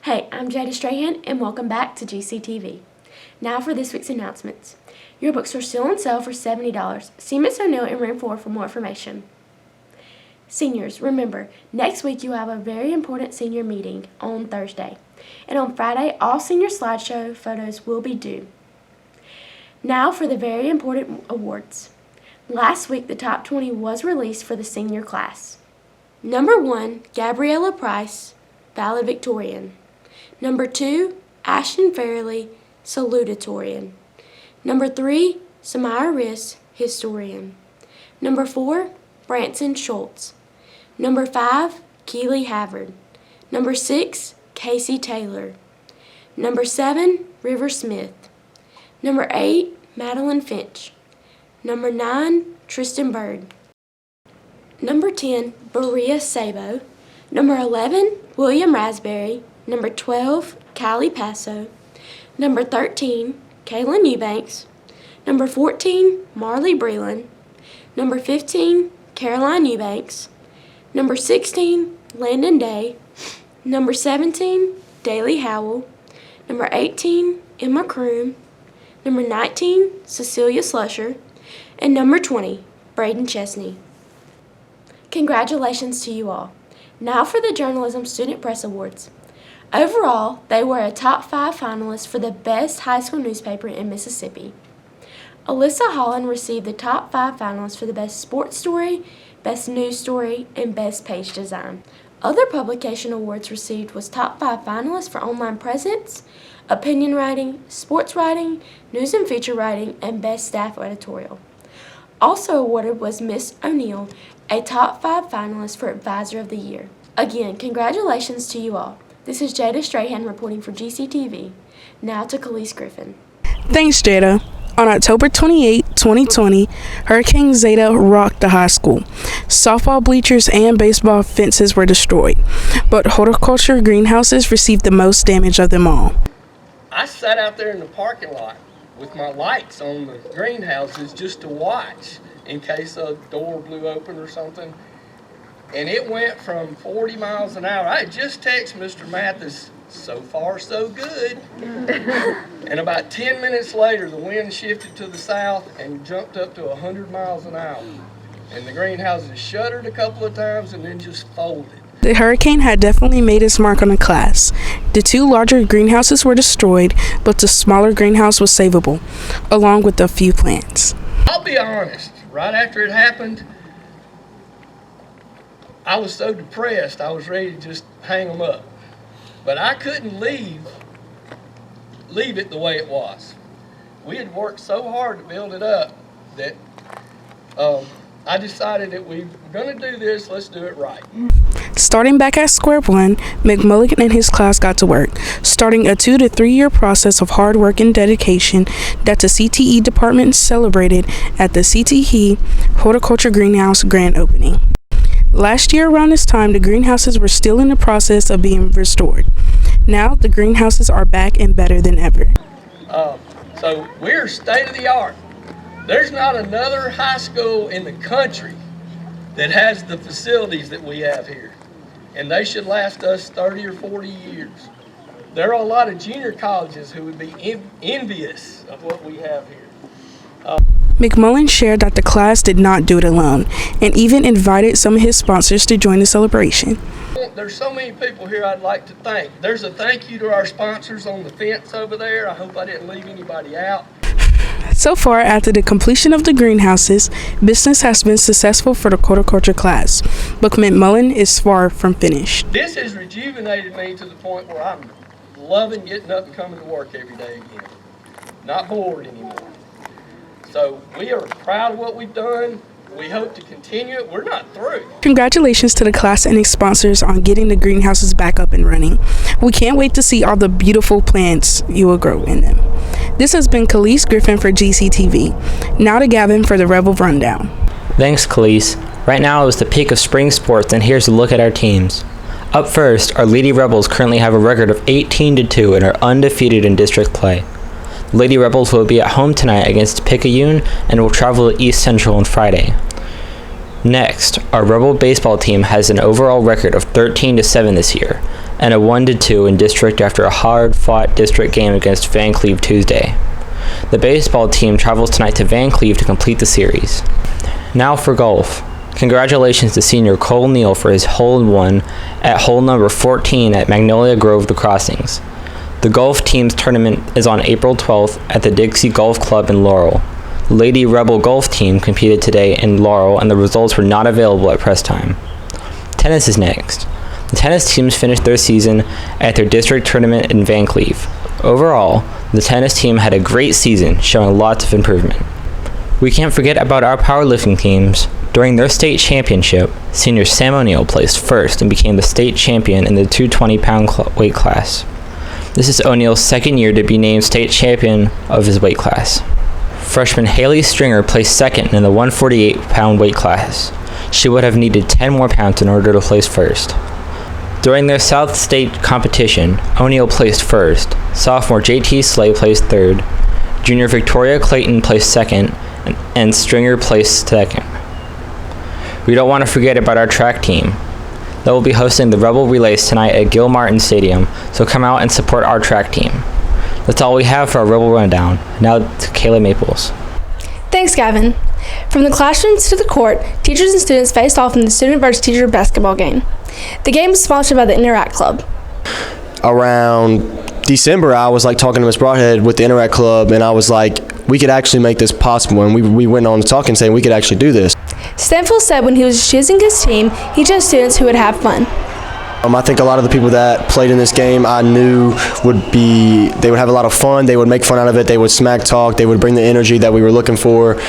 Hey, I'm Jada Strahan, and welcome back to GCTV. Now for this week's announcements. Your books are still on sale for $70. See Miss O'Neill in room 4 for more information. Seniors, remember, next week you have a very important senior meeting on Thursday. And on Friday, all senior slideshow photos will be due. Now for the very important awards. Last week, the top 20 was released for the senior class. Number 1, Gabriella Price, valedictorian. Number 2, Ashton Fairley, salutatorian. Number 3, Samira Riss, historian. Number 4, Branson Schultz. Number 5, Keely Havard. Number 6, Casey Taylor. Number 7, River Smith. Number 8, Madeline Finch. Number 9, Tristan Bird. Number 10, Berea Sabo. Number 11, William Raspberry. Number 12, Callie Passo. Number 13, Kaylin Eubanks. Number 14, Marley Breland. Number 15, Caroline Eubanks. Number 16, Landon Day. Number 17, Daly Howell. Number 18, Emma Kroom. Number 19, Cecilia Slusher. And number 20, Braden Chesney. Congratulations to you all. Now for the Journalism Student Press Awards. Overall, they were a top 5 finalist for the best high school newspaper in Mississippi. Alyssa Holland received the top 5 finalists for the best sports story, best news story, and best page design. Other publication awards received was top 5 finalists for online presence, opinion writing, sports writing, news and feature writing, and best staff editorial. Also awarded was Miss O'Neill, a top 5 finalist for Advisor of the Year. Again, congratulations to you all. This is Jada Strahan reporting for GCTV. Now to Khalees Griffin. Thanks, Jada. On October 28, 2020, Hurricane Zeta rocked the high school. Softball bleachers and baseball fences were destroyed, but horticulture greenhouses received the most damage of them all. I sat out there in the parking lot with my lights on the greenhouses just to watch in case a door blew open or something. And it went from 40 miles an hour. I had just texted Mr. Mathis, so far so good. And about 10 minutes later, the wind shifted to the south and jumped up to 100 miles an hour. And the greenhouses shuttered a couple of times and then just folded. The hurricane had definitely made its mark on the class. The 2 larger greenhouses were destroyed, but the smaller greenhouse was savable, along with a few plants. I'll be honest, right after it happened, I was so depressed, I was ready to just hang them up. But I couldn't leave it the way it was. We had worked so hard to build it up that I decided that we were going to do this, let's do it right. Starting back at square one, McMulligan and his class got to work, starting a 2 to 3 year process of hard work and dedication that the CTE department celebrated at the CTE Horticulture Greenhouse grand opening. Last year around this time, the greenhouses were still in the process of being restored. Now the greenhouses are back and better than ever. So we're state of the art. There's not another high school in the country that has the facilities that we have here. And they should last us 30 or 40 years. There are a lot of junior colleges who would be envious of what we have here. McMullen shared that the class did not do it alone, and even invited some of his sponsors to join the celebration. There's so many people here I'd like to thank. There's a thank you to our sponsors on the fence over there. I hope I didn't leave anybody out. So far, after the completion of the greenhouses, business has been successful for the horticulture class, but McMullen is far from finished. This has rejuvenated me to the point where I'm loving getting up and coming to work every day again. Not bored anymore. So we are proud of what we've done. We hope to continue it. We're not through. Congratulations to the class and its sponsors on getting the greenhouses back up and running. We can't wait to see all the beautiful plants you will grow in them. This has been Khalees Griffin for GCTV. Now to Gavin for the Rebel Rundown. Thanks, Khalees. Right now is the peak of spring sports, and here's a look at our teams. Up first, our Lady Rebels currently have a record of 18-2 and are undefeated in district play. Lady Rebels will be at home tonight against Picayune and will travel to East Central on Friday. Next, our Rebel baseball team has an overall record of 13-7 this year and a 1-2 in district after a hard-fought district game against Van Cleve Tuesday. The baseball team travels tonight to Van Cleve to complete the series. Now for golf. Congratulations to senior Cole Neal for his hole-in-one at hole number 14 at Magnolia Grove The Crossings. The golf team's tournament is on April 12th at the Dixie Golf Club in Laurel. The Lady Rebel golf team competed today in Laurel, and the results were not available at press time. Tennis is next. The tennis teams finished their season at their district tournament in Van Cleve. Overall, the tennis team had a great season, showing lots of improvement. We can't forget about our powerlifting teams. During their state championship, senior Sam O'Neill placed first and became the state champion in the 220-pound weight class. This is O'Neill's second year to be named state champion of his weight class. Freshman Haley Stringer placed second in the 148-pound weight class. She would have needed 10 more pounds in order to place first. During their South State competition, O'Neill placed first, sophomore JT Slay placed third, junior Victoria Clayton placed second, and Stringer placed second. We don't want to forget about our track team. They will be hosting the Rebel Relays tonight at Gil Martin Stadium, so come out and support our track team. That's all we have for our Rebel Rundown. Now to Kayla Maples. Thanks, Gavin. From the classrooms to the court, teachers and students faced off in the student versus teacher basketball game. The game was sponsored by the Interact Club. Around December, I was talking to Ms. Broadhead with the Interact Club, and I was like, we could actually make this possible, and we went on talking saying we could actually do this. Stanfield said when he was choosing his team, he chose students who would have fun. I think a lot of the people that played in this game I knew they would have a lot of fun, they would make fun out of it, they would smack talk, they would bring the energy that we were looking for.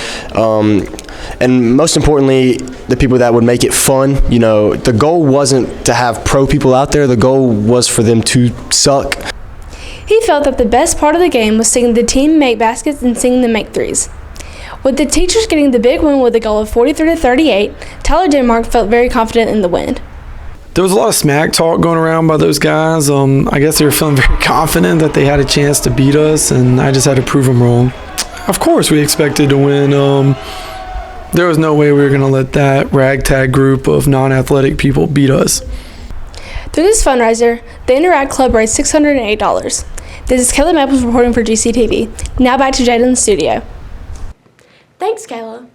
And most importantly, the people that would make it fun. The goal wasn't to have pro people out there, the goal was for them to suck. He felt that the best part of the game was seeing the team make baskets and seeing them make threes. With the teachers getting the big win with a goal of 43-38, Tyler Denmark felt very confident in the win. There was a lot of smack talk going around by those guys. I guess they were feeling very confident that they had a chance to beat us, and I just had to prove them wrong. Of course, we expected to win. There was no way we were going to let that ragtag group of non-athletic people beat us. Through this fundraiser, the Interact Club raised $608. This is Kayla Maples reporting for GCTV. Now back to Jade in the studio. Thanks, Kayla.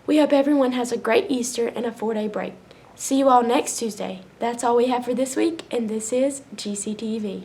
We hope everyone has a great Easter and a 4-day break. See you all next Tuesday. That's all we have for this week, and this is GCTV.